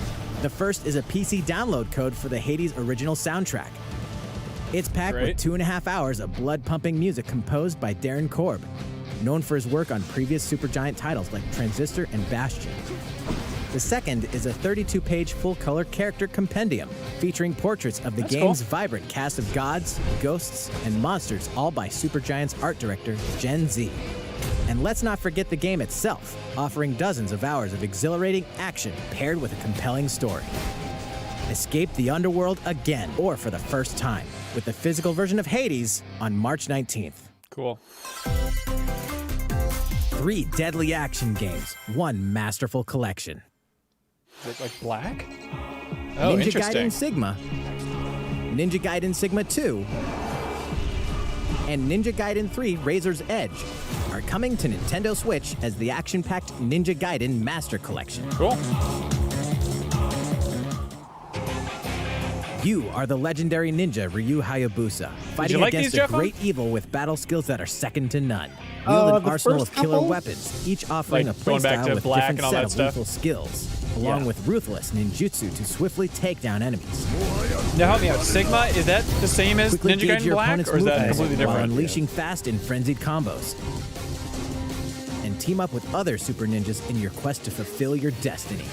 The first is a PC download code for the Hades original soundtrack. It's packed with 2.5 hours of blood-pumping music composed by Darren Korb, known for his work on previous Supergiant titles like Transistor and Bastion. The second is a 32-page full-color character compendium featuring portraits of the game's vibrant cast of gods, ghosts, and monsters, all by Supergiant's art director, Gen Z. And let's not forget the game itself, offering dozens of hours of exhilarating action paired with a compelling story. Escape the underworld again, or for the first time, with the physical version of Hades on March 19th. Cool. 3 deadly action games, 1 masterful collection. Is it like black? Oh, Ninja interesting. Gaiden Sigma, Ninja Gaiden Sigma 2, and Ninja Gaiden 3 Razor's Edge are coming to Nintendo Switch as the action-packed Ninja Gaiden Master Collection. Cool. You are the legendary ninja Ryu Hayabusa, fighting like against these, a Jeffo? great evil with battle skills that are second to none. Wield an the arsenal first of killer couple? weapons, each offering Like a going back playstyle to with Black different and all set that of stuff? lethal skills, along with ruthless ninjutsu to swiftly take down enemies. Now help me out. Sigma, is that the same as Quickly Ninja gauge Gaiden your Black, opponent's or is that movements completely while different? unleashing fast and frenzied combos. And team up with other super ninjas in your quest to fulfill your destiny.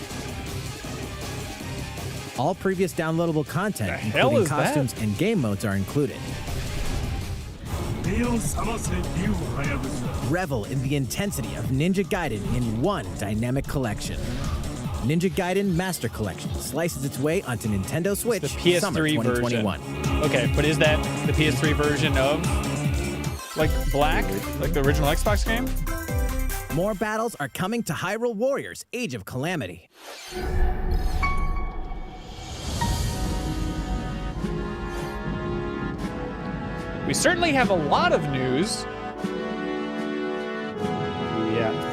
All previous downloadable content, hell including is that? costumes and game modes, are included. Revel in the intensity of Ninja Gaiden in one dynamic collection. Ninja Gaiden Master Collection slices its way onto Nintendo Switch The PS3 summer 2021. version. Okay, but is that the PS3 version of like Black, like the original Xbox game? More battles are coming to Hyrule Warriors: Age of Calamity. We certainly have a lot of news. Yeah.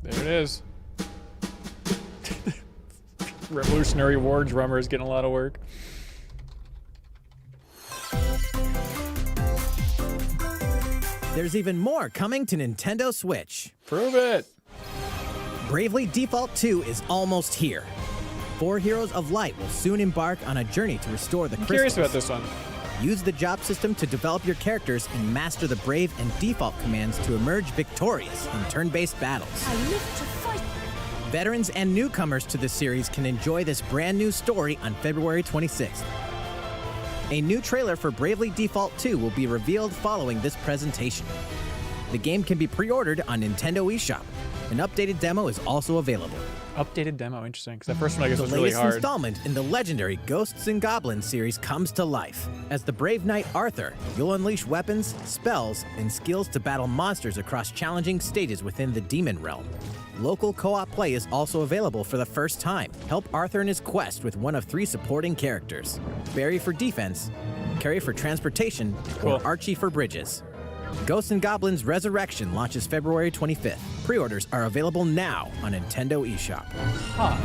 There it is. Revolutionary War drummer is getting a lot of work. There's even more coming to Nintendo Switch. Prove it. Bravely Default 2 is almost here. 4 Heroes of Light will soon embark on a journey to restore the I'm crystals. curious about this one. Use the job system to develop your characters and master the Brave and Default commands to emerge victorious in turn-based battles. I live to fight. Veterans and newcomers to the series can enjoy this brand new story on February 26th. A new trailer for Bravely Default 2 will be revealed following this presentation. The game can be pre-ordered on Nintendo eShop. An updated demo is also available. Updated demo, interesting, because that first one I guess The was really latest hard. installment in the legendary Ghosts and Goblins series comes to life. As the brave knight Arthur, you'll unleash weapons, spells, and skills to battle monsters across challenging stages within the demon realm. Local co-op play is also available for the first time. Help Arthur in his quest with one of 3 supporting characters: Barry for defense, Carrie for transportation, or Archie for bridges. Ghosts and Goblins Resurrection launches February 25th. Pre-orders are available now on Nintendo eShop. Huh.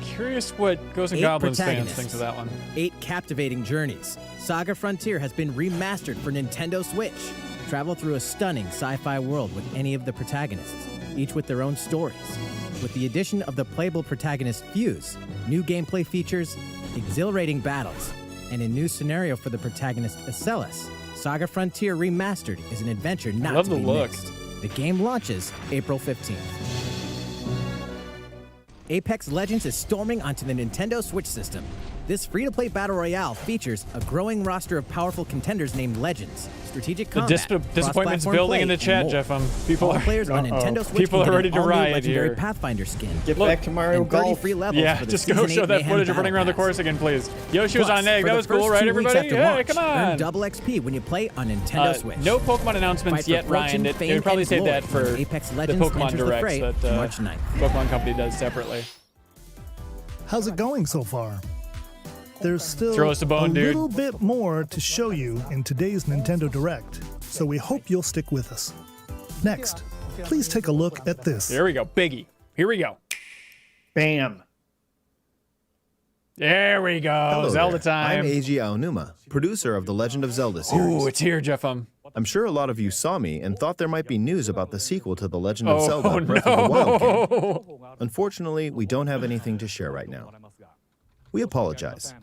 Curious what Ghosts and 8 Goblins fans protagonists, thinks of that one. 8 captivating journeys. Saga Frontier has been remastered for Nintendo Switch. Travel through a stunning sci-fi world with any of the protagonists, each with their own stories. With the addition of the playable protagonist Fuse, new gameplay features, exhilarating battles, and a new scenario for the protagonist Acellus, Saga Frontier Remastered is an adventure not love to the be look. missed. The game launches April 15th. Apex Legends is storming onto the Nintendo Switch system. This free-to-play battle royale features a growing roster of powerful contenders named Legends, strategic The combat, disappointment's cross-platform building play, in the and chat, more. Jeff. People All are players on Nintendo Switch people can are get ready an to all-new riot legendary here. Pathfinder skin. Get back to Mario and 30 Golf. free levels Yeah, for the just go Season show 8 that Mayhem footage of running Battle around the Pass. course again, please. Yoshi was Plus, on egg. for That the was cool, first right, 2 weeks everybody? after Yeah, launch, come earn on. double XP when you play on Nintendo Switch. No Pokemon announcements Fight for yet, Ryan. fortune, They fame, would probably and save that glory for when Apex the Legends Pokemon enters the Directs fray that March 9th. Pokemon Company does separately. How's it going so far? There's still Throw us a bone, dude. little bit more to show you in today's Nintendo Direct, so we hope you'll stick with us. Next, please take a look at this. Here we go. Biggie. Here we go. Bam. There we go. Hello Zelda there. time. I'm Eiji Aonuma, producer of the Legend of Zelda series. Ooh, it's here, Jeff. I'm sure a lot of you saw me and thought there might be news about the sequel to The Legend of Oh, Zelda Breath of the Wild no. game. Unfortunately, we don't have anything to share right now. We apologize.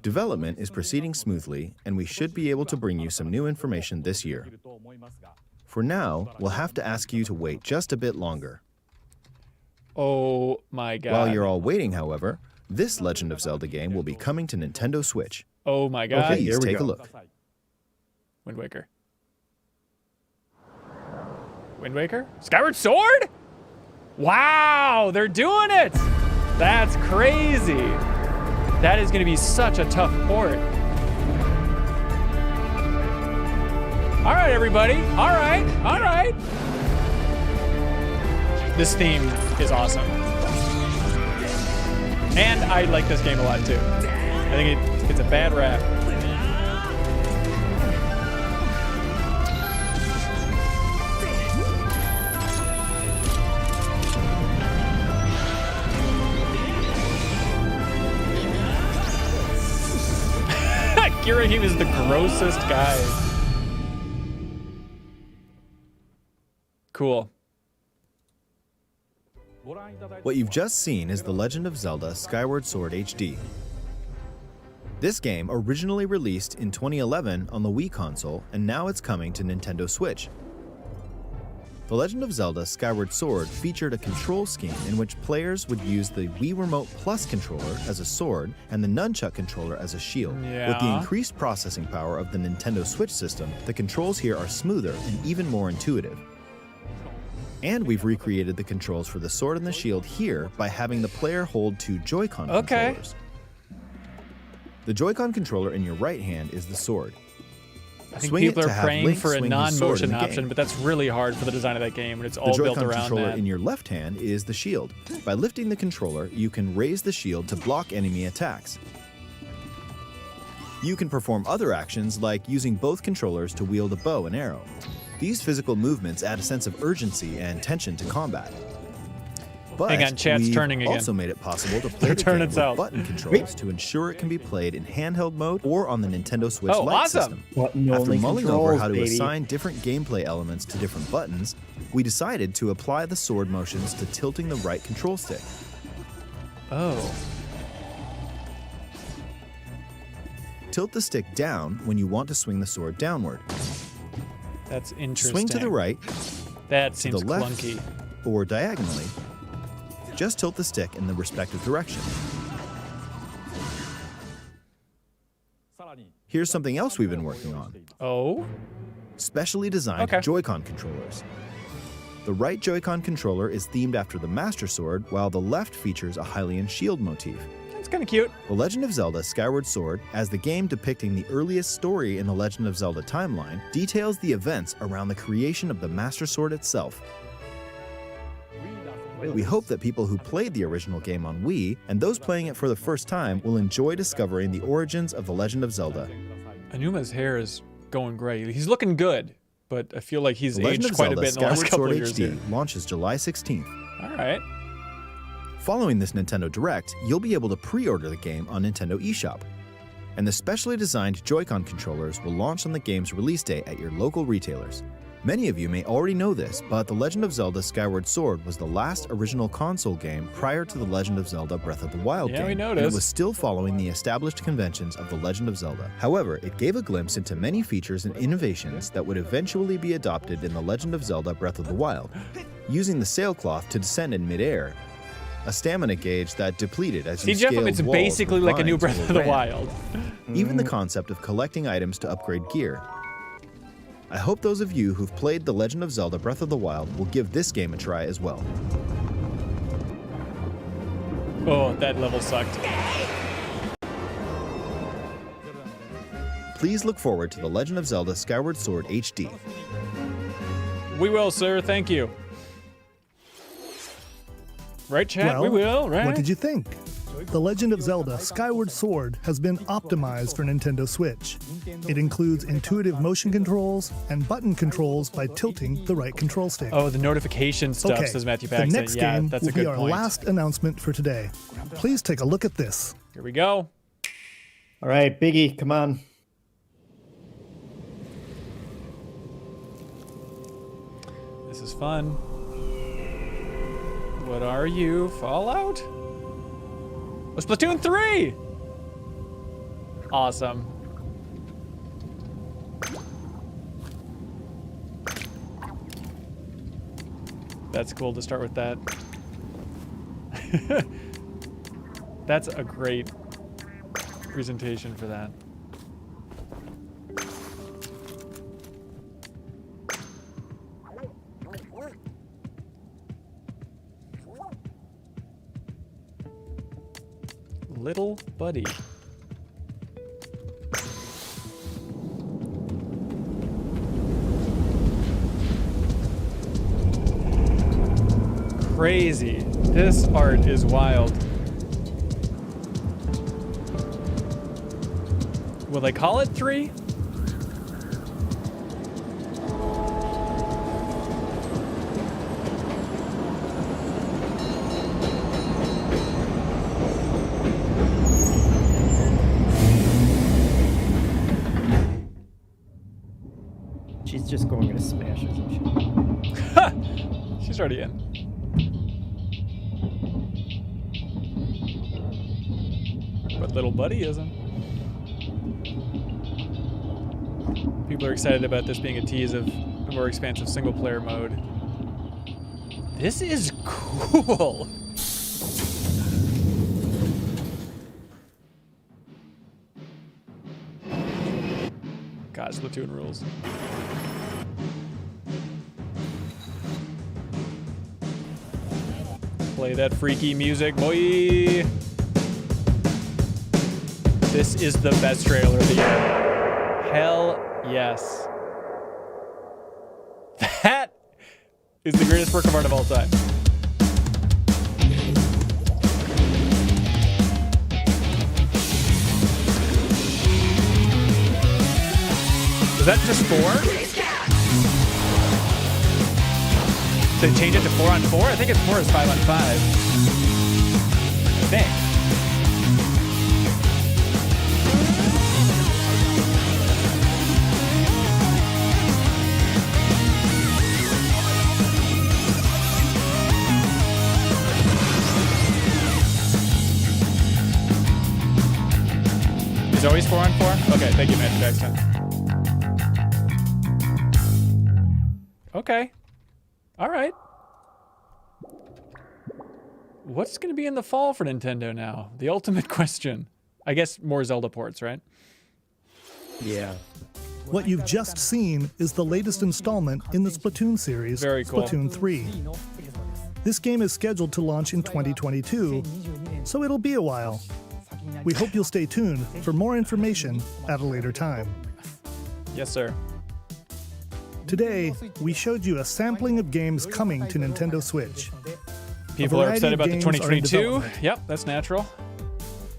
Development is proceeding smoothly, and we should be able to bring you some new information this year. For now, we'll have to ask you to wait just a bit longer. Oh my god. While you're all waiting, however, this Legend of Zelda game will be coming to Nintendo Switch. Oh my god. Please Here we take go. a look. Wind Waker. Wind Waker? Skyward Sword? Wow, they're doing it! That's crazy. That is going to be such a tough port. All right, everybody. All right. All right. This theme is awesome. And I like this game a lot, too. I think gets a bad rap. Girahim is the grossest guy. Cool. What you've just seen is The Legend of Zelda Skyward Sword HD. This game originally released in 2011 on the Wii console, and now it's coming to Nintendo Switch. The Legend of Zelda Skyward Sword featured a control scheme in which players would use the Wii Remote Plus controller as a sword and the Nunchuck controller as a shield. With the increased processing power of the Nintendo Switch system, the controls here are smoother and even more intuitive. And we've recreated the controls for the sword and the shield here by having the player hold two Joy-Con controllers. The Joy-Con controller in your right hand is the sword. I think people are praying for a non-motion option, but that's really hard for the design of that game, and it's all built around that. The Joy-Con controller in your left hand is the shield. By lifting the controller, you can raise the shield to block enemy attacks. You can perform other actions like using both controllers to wield a bow and arrow. These physical movements add a sense of urgency and tension to combat. But hang on, chat's turning again. Also made it possible to play the game with button controls to ensure it can be played in handheld mode or on the Nintendo Switch Lite system. After mulling over how to assign different gameplay elements to different buttons, we decided to apply the sword motions to tilting the right control stick. Oh. Tilt the stick down when you want to swing the sword downward. That's interesting. Swing to the right, that seems to the left, clunky. Or diagonally. Just tilt the stick in the respective direction. Here's something else we've been working on. Oh? Specially designed Joy-Con controllers. The right Joy-Con controller is themed after the Master Sword, while the left features a Hylian shield motif. That's kind of cute. The Legend of Zelda Skyward Sword, as the game depicting the earliest story in the Legend of Zelda timeline, details the events around the creation of the Master Sword itself. We hope that people who played the original game on Wii, and those playing it for the first time, will enjoy discovering the origins of The Legend of Zelda. Anuma's hair is going gray. He's looking good, but I feel like he's aged quite a bit in the last couple of years. The Legend of Zelda Skyward Sword HD launches July 16th. All right. Following this Nintendo Direct, you'll be able to pre-order the game on Nintendo eShop. And the specially designed Joy-Con controllers will launch on the game's release day at your local retailers. Many of you may already know this, but The Legend of Zelda Skyward Sword was the last original console game prior to The Legend of Zelda Breath of the Wild game, we noticed. and it was still following the established conventions of The Legend of Zelda. However, it gave a glimpse into many features and innovations that would eventually be adopted in The Legend of Zelda Breath of the Wild, using the sailcloth to descend in midair, a stamina gauge that depleted as you scaled walls. It's basically like a new Breath of the Wild. Even the concept of collecting items to upgrade gear. I hope those of you who've played The Legend of Zelda Breath of the Wild will give this game a try as well. Oh, that level sucked. Please look forward to The Legend of Zelda Skyward Sword HD. We will, sir. Thank you. Right, chat? Well, we will, right? What did you think? The Legend of Zelda Skyward Sword has been optimized for Nintendo Switch. It includes intuitive motion controls and button controls by tilting the right control stick. Oh, the notification stuff, says Matthew Paxton. The next game that's will a good be our point. last announcement for today. Please take a look at this. Here we go. All right, Biggie, come on. This is fun. What are you? Fallout? Oh, Splatoon 3! Awesome. That's cool to start with that. That's a great presentation for that. Little buddy. Crazy. This art is wild. Will they call it 3? She's just going into Smash, isn't she? She's already in. But little buddy isn't. People are excited about this being a tease of a more expansive single-player mode. This is cool. God, Splatoon rules. Play that freaky music, boy. This is the best trailer of the year. Hell yes. That is the greatest work of art of all time. Is that just 4? So change it to 4-on-4? I think it's 4 is 5-on-5. I think. Is it always 4-on-4? Okay, thank you, Magic Paxton. Okay. All right. What's going to be in the fall for Nintendo now? The ultimate question. I guess more Zelda ports, right? Yeah. What you've just seen is the latest installment in the Splatoon series, Very cool. Splatoon 3. This game is scheduled to launch in 2022, so it'll be a while. We hope you'll stay tuned for more information at a later time. Yes, sir. Today, we showed you a sampling of games coming to Nintendo Switch. People are excited about the games are in 2022. development. Yep, that's natural.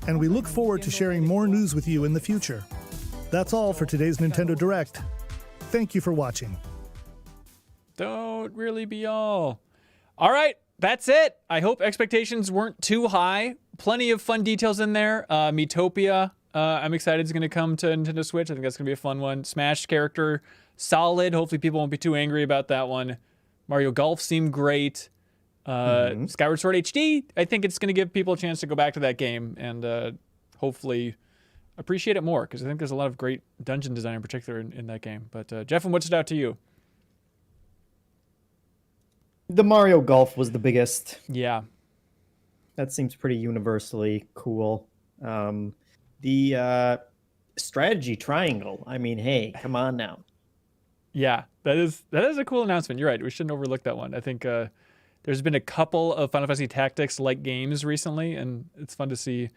And we look forward to sharing more news with you in the future. That's all for today's Nintendo Direct. Thank you for watching. Don't really be all. All right, that's it. I hope expectations weren't too high. Plenty of fun details in there. Miitopia, I'm excited it's going to come to Nintendo Switch. I think that's going to be a fun one. Smash character, solid. Hopefully people won't be too angry about that one. Mario Golf seemed great. Skyward Sword HD, I think it's going to give people a chance to go back to that game and hopefully appreciate it more, because I think there's a lot of great dungeon design in particular in that game. But Jeff, what stood out to you? The Mario Golf was the biggest. Yeah. That seems pretty universally cool. The strategy triangle. I mean, hey, come on now. Yeah, that is a cool announcement. You're right. We shouldn't overlook that one. I think there's been a couple of Final Fantasy Tactics-like games recently, and it's fun to see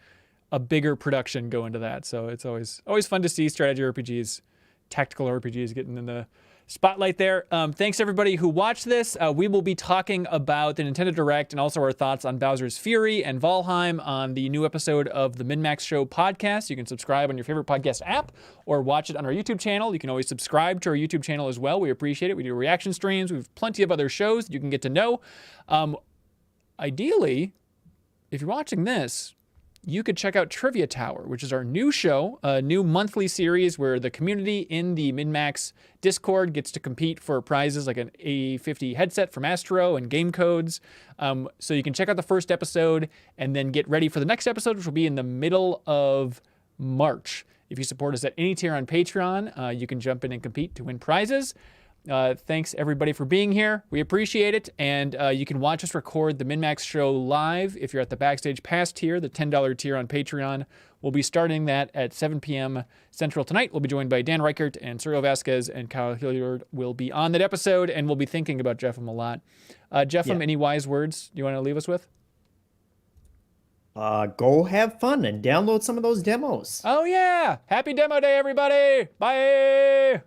a bigger production go into that. So it's always fun to see strategy RPGs, tactical RPGs getting in the spotlight there. Thanks everybody who watched this. We will be talking about the Nintendo Direct and also our thoughts on Bowser's Fury and Valheim on the new episode of the MinnMax Show podcast. You can subscribe on your favorite podcast app or watch it on our YouTube channel. You can always subscribe to our YouTube channel as well. We appreciate it. We do reaction streams. We have plenty of other shows that you can get to know. Ideally, if you're watching this, you could check out Trivia Tower, which is our new show, a new monthly series where the community in the MinnMax Discord gets to compete for prizes like an A50 headset from Astro and game codes. So you can check out the first episode and then get ready for the next episode, which will be in the middle of March. If you support us at any tier on Patreon, you can jump in and compete to win prizes. Thanks everybody for being here. We appreciate it. And you can watch us record the MinnMax Show live if you're at the Backstage Pass tier, the $10 tier on Patreon. We'll be starting that at 7 p.m. Central tonight. We'll be joined by Dan Reichert and Cyril Vasquez, and Kyle Hilliard will be on that episode, and we'll be thinking about Jeffem a lot. Jeffem, any wise words you want to leave us with? Go have fun and download some of those demos. Oh yeah! Happy Demo Day, everybody! Bye!